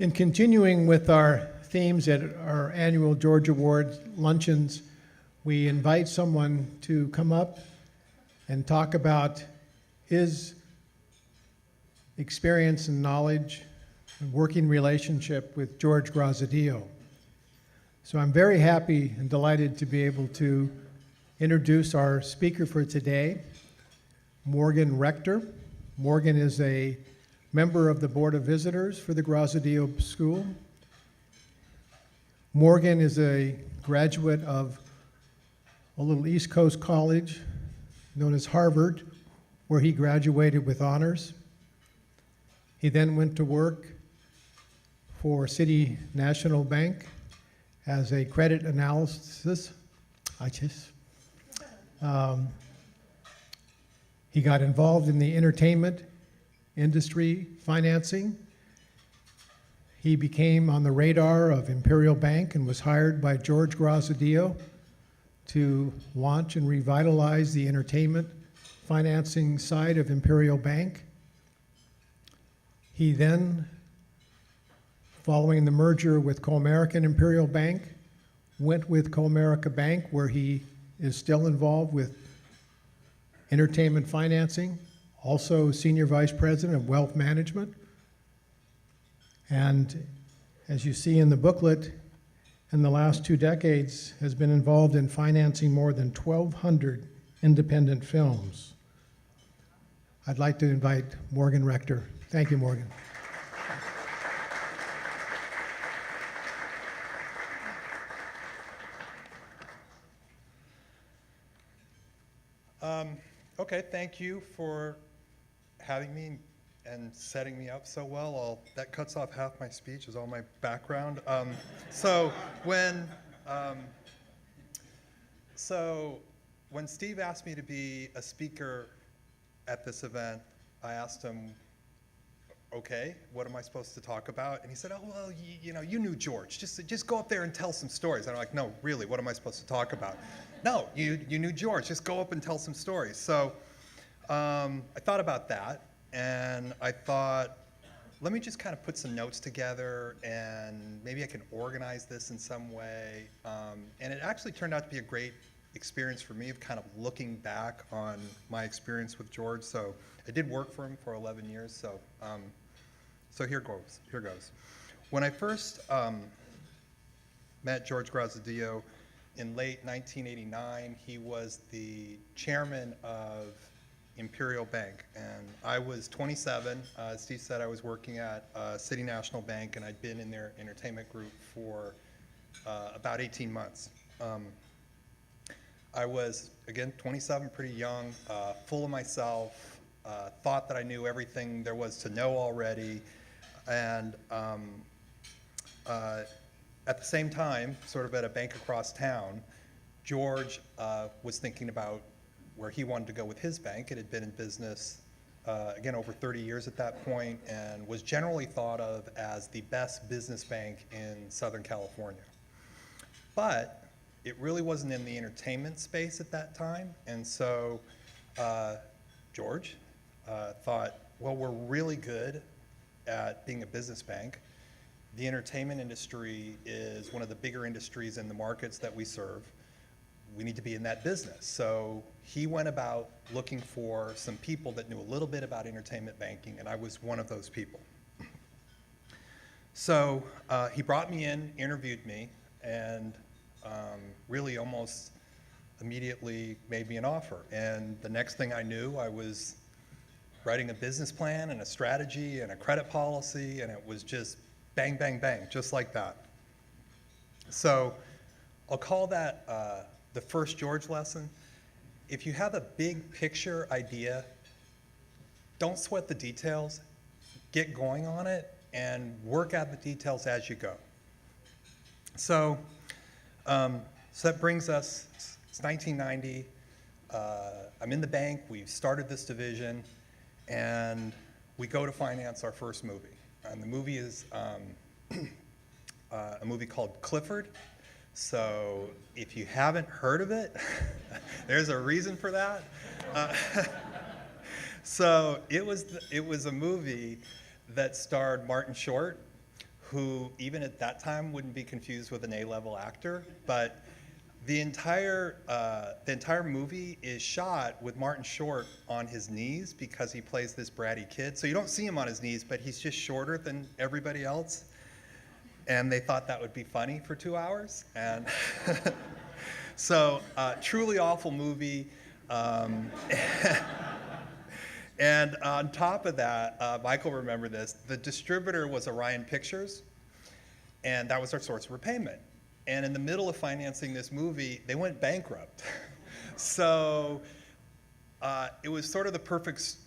In continuing with our themes at our annual George Award luncheons, we invite someone to come up and talk about his experience and knowledge and working relationship with George Graziadio. So I'm very happy and delighted to be able to introduce our speaker for today, Morgan Rector. Morgan is a member of the Board of Visitors for the Graziadio School. Morgan is a graduate of a little East Coast college known as Harvard, where he graduated with honors. He then went to work for City National Bank as a credit analysis. He got involved in the entertainment industry financing. He became on the radar of Imperial Bank and was hired by George Graziadio to launch and revitalize the entertainment financing side of Imperial Bank. He then, following the merger with Comerica Imperial Bank, went with Comerica Bank, where he is still involved with entertainment financing, also Senior Vice President of Wealth Management. And as you see in the booklet, in the last 2 decades has been involved in financing more than 1,200 independent films. I'd like to invite Morgan Rector. Thank you, Morgan. Okay, thank you for having me and setting me up so well. That cuts off half my speech, is all my background. So when Steve asked me to be a speaker at this event, I asked him, okay, what am I supposed to talk about? And he said, oh, well, you knew George. Just go up there and tell some stories. And I'm like, no, really, what am I supposed to talk about? No, you knew George. Just go up and tell some stories. So I thought about that, and I thought, let me just kind of put some notes together, and maybe I can organize this in some way. And it actually turned out to be a great experience for me of kind of looking back on my experience with George. So I did work for him for 11 years. So here goes. When I first met George Graziadio in late 1989, he was the chairman of Imperial Bank, and I was 27. As Steve said, I was working at City National Bank, and I'd been in their entertainment group for about 18 months. I was, again, 27, pretty young, full of myself, thought that I knew everything there was to know already, and at the same time, sort of at a bank across town, George was thinking about where he wanted to go with his bank. It had been in business, again, over 30 years at that point, and was generally thought of as the best business bank in Southern California. But it really wasn't in the entertainment space at that time, and so George thought, well, we're really good at being a business bank. The entertainment industry is one of the bigger industries in the markets that we serve. We need to be in that business. So he went about looking for some people that knew a little bit about entertainment banking, and I was one of those people. So he brought me in, interviewed me, and really almost immediately made me an offer. And the next thing I knew, I was writing a business plan and a strategy and a credit policy, and it was just bang, bang, bang, just like that. So I'll call that the first George lesson. If you have a big picture idea, don't sweat the details. Get going on it and work out the details as you go. So that brings us, it's 1990. I'm in the bank. We've started this division, and we go to finance our first movie. And the movie is a movie called Clifford. So if you haven't heard of it, there's a reason for that. So it was a movie that starred Martin Short, who even at that time wouldn't be confused with an A-level actor, but the entire movie is shot with Martin Short on his knees because he plays this bratty kid. So you don't see him on his knees, but he's just shorter than everybody else. And they thought that would be funny for 2 hours. And so truly awful movie. And on top of that, Michael remembered this, the distributor was Orion Pictures, and that was our source of repayment. And in the middle of financing this movie, they went bankrupt. So it was sort of the perfect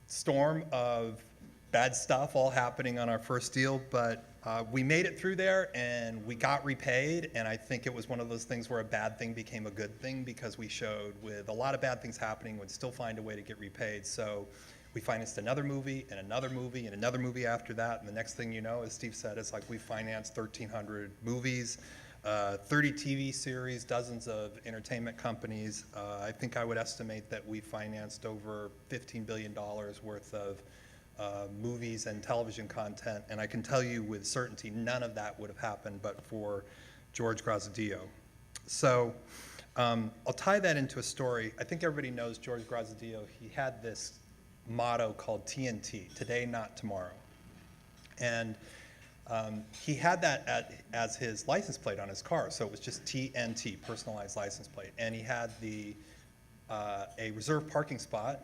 storm of bad stuff all happening on our first deal, but we made it through there and we got repaid, and I think it was one of those things where a bad thing became a good thing because we showed with a lot of bad things happening, we'd still find a way to get repaid. So we financed another movie and another movie and another movie after that, and the next thing you know, as Steve said, it's like we financed 1,300 movies, 30 TV series, dozens of entertainment companies. I think I would estimate that we financed over $15 billion worth of movies and television content, and I can tell you with certainty none of that would have happened but for George Graziadio. So I'll tie that into a story. I think everybody knows George Graziadio. He had this motto called TNT, today, not tomorrow. And he had that as his license plate on his car, so it was just TNT, personalized license plate. And he had a reserved parking spot,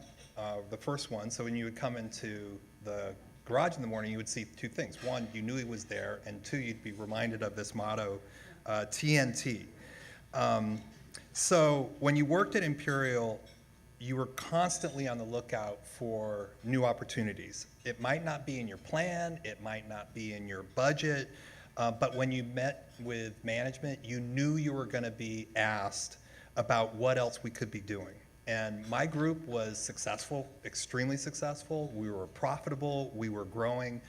the first one, so when you would come into the garage in the morning, you would see two things. One, you knew he was there, and two, you'd be reminded of this motto, TNT. So when you worked at Imperial, you were constantly on the lookout for new opportunities. It might not be in your plan, it might not be in your budget, but when you met with management, you knew you were going to be asked about what else we could be doing. And my group was successful, extremely successful. We were profitable, we were growing,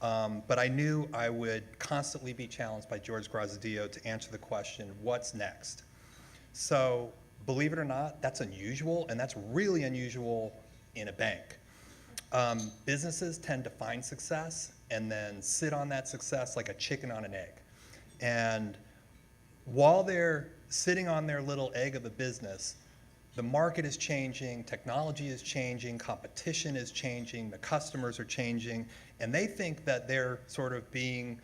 but I knew I would constantly be challenged by George Graziadio to answer the question, what's next? So, believe it or not, that's unusual, and that's really unusual in a bank. Businesses tend to find success and then sit on that success like a chicken on an egg. And while they're sitting on their little egg of a business, the market is changing, technology is changing, competition is changing, the customers are changing, and they think that they're sort of being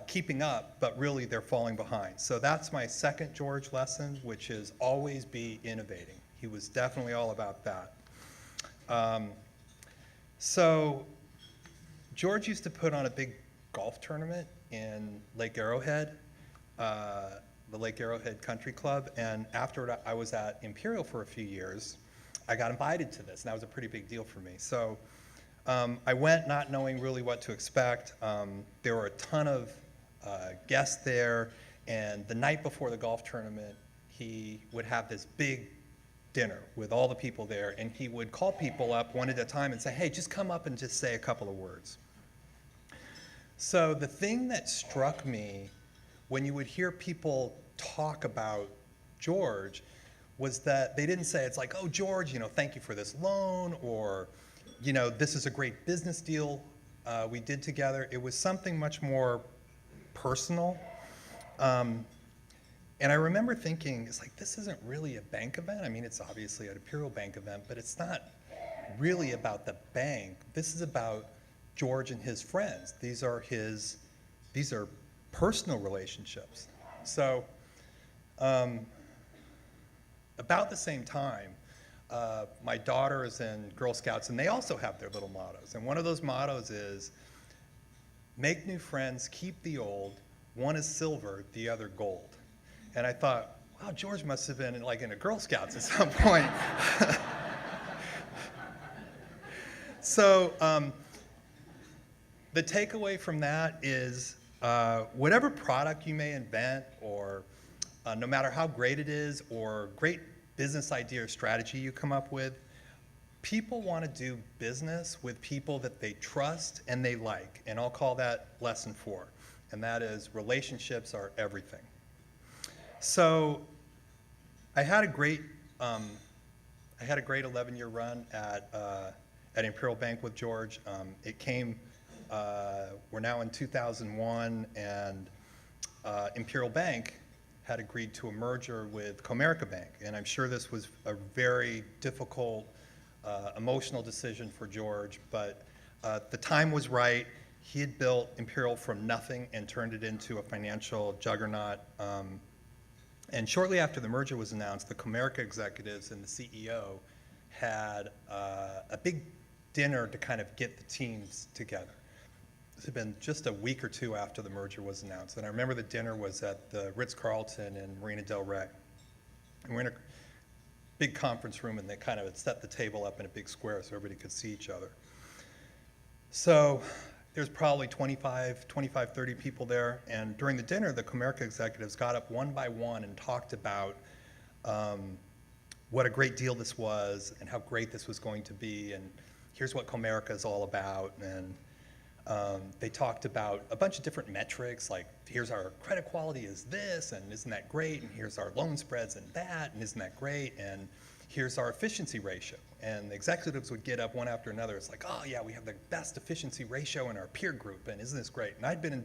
keeping up, but really they're falling behind. So that's my second George lesson, which is always be innovating. He was definitely all about that. So George used to put on a big golf tournament in Lake Arrowhead, the Lake Arrowhead Country Club, and after I was at Imperial for a few years, I got invited to this, and that was a pretty big deal for me. So I went not knowing really what to expect. There were a ton of guests there, and the night before the golf tournament, he would have this big dinner with all the people there, and he would call people up one at a time and say, hey, just come up and just say a couple of words. So the thing that struck me when you would hear people talk about George was that they didn't say, it's like, oh, George, you know, thank you for this loan, or, you know, this is a great business deal we did together. It was something much more personal. And I remember thinking, it's like, this isn't really a bank event. I mean, it's obviously an Imperial Bank event, but it's not really about the bank. This is about George and his friends. These are personal relationships. So about the same time, my daughter is in Girl Scouts, and they also have their little mottos. And one of those mottos is, make new friends, keep the old. One is silver, the other gold. And I thought, wow, George must have been in a Girl Scouts at some point. So the takeaway from that is whatever product you may invent, or no matter how great it is, or great business idea or strategy you come up with, people want to do business with people that they trust and they like. And I'll call that lesson 4. And that is, relationships are everything. So I had a great 11-year run at Imperial Bank with George. It came we're now in 2001, and Imperial Bank had agreed to a merger with Comerica Bank. And I'm sure this was a very difficult, emotional decision for George, but the time was right. He had built Imperial from nothing and turned it into a financial juggernaut. And shortly after the merger was announced, the Comerica executives and the CEO had a big dinner to kind of get the teams together. This had been just a week or two after the merger was announced. And I remember the dinner was at the Ritz-Carlton in Marina del Rey. And we're in a big conference room, and they kind of had set the table up in a big square so everybody could see each other. So there's probably 25, 30 people there. And during the dinner, the Comerica executives got up one by one and talked about what a great deal this was and how great this was going to be. And here's what Comerica is all about. And they talked about a bunch of different metrics, like here's our credit quality is this, and isn't that great? And here's our loan spreads and that, and isn't that great? And here's our efficiency ratio. And the executives would get up one after another. It's like, oh yeah, we have the best efficiency ratio in our peer group, and isn't this great? And I'd been in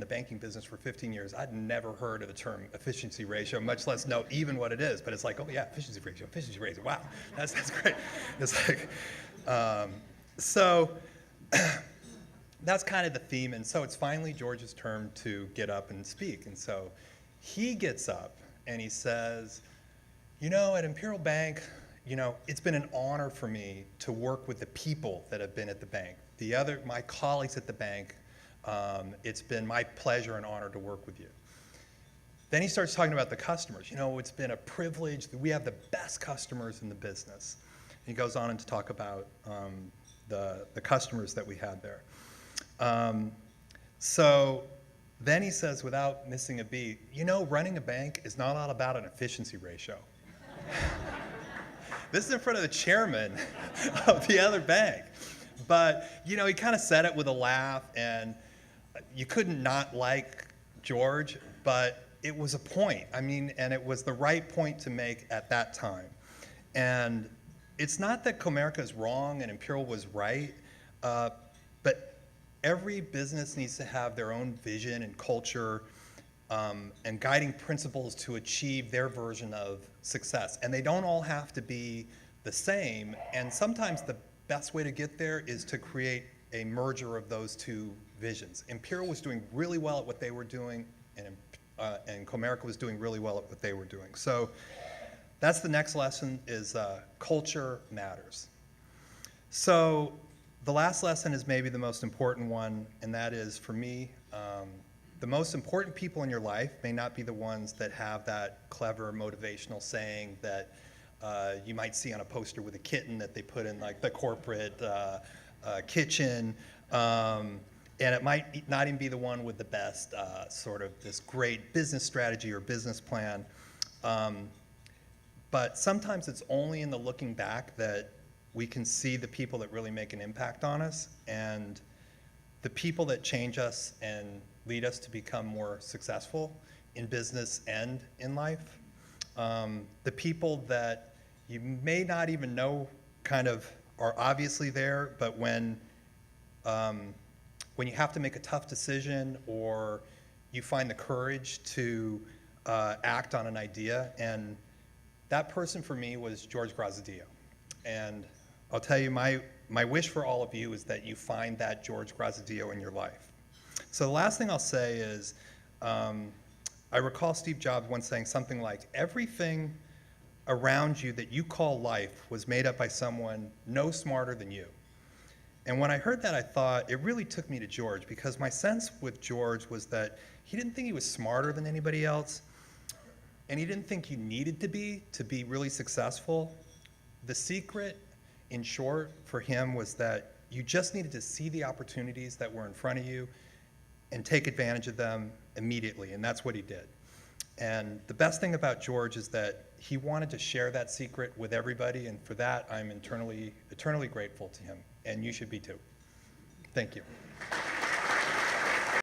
the banking business for 15 years. I'd never heard of the term efficiency ratio, much less know even what it is. But it's like, oh yeah, efficiency ratio. Wow, that's great. It's like, so that's kind of the theme. And so it's finally George's turn to get up and speak. And so he gets up and he says, you know, at Imperial Bank, you know, it's been an honor for me to work with the people that have been at the bank. My colleagues at the bank, it's been my pleasure and honor to work with you. Then he starts talking about the customers. You know, it's been a privilege. We have the best customers in the business. And he goes on to talk about the customers that we had there. So then he says, without missing a beat, you know, running a bank is not all about an efficiency ratio. This is in front of the chairman of the other bank. But, you know, he kind of said it with a laugh, and you couldn't not like George, but it was a point. I mean, and it was the right point to make at that time. And it's not that Comerica is wrong and Imperial was right, but every business needs to have their own vision and culture and guiding principles to achieve their version of success. And they don't all have to be the same. And sometimes the best way to get there is to create a merger of those two visions. Imperial was doing really well at what they were doing, and Comerica was doing really well at what they were doing. So that's the next lesson, is culture matters. So the last lesson is maybe the most important one, and that is, for me, the most important people in your life may not be the ones that have that clever motivational saying that you might see on a poster with a kitten that they put in like the corporate kitchen. And it might not even be the one with the best sort of this great business strategy or business plan. But sometimes it's only in the looking back that we can see the people that really make an impact on us, and the people that change us and lead us to become more successful in business and in life. The people that you may not even know kind of are obviously there, but when you have to make a tough decision, or you find the courage to act on an idea, and that person for me was George Graziadio. And I'll tell you, my wish for all of you is that you find that George Graziadio in your life. So the last thing I'll say is, I recall Steve Jobs once saying something like, everything around you that you call life was made up by someone no smarter than you. And when I heard that, I thought, it really took me to George, because my sense with George was that he didn't think he was smarter than anybody else, and he didn't think you needed to be really successful. The secret, in short, for him was that you just needed to see the opportunities that were in front of you and take advantage of them immediately, and that's what he did. And the best thing about George is that he wanted to share that secret with everybody, and for that, I'm eternally grateful to him, and you should be too. Thank you.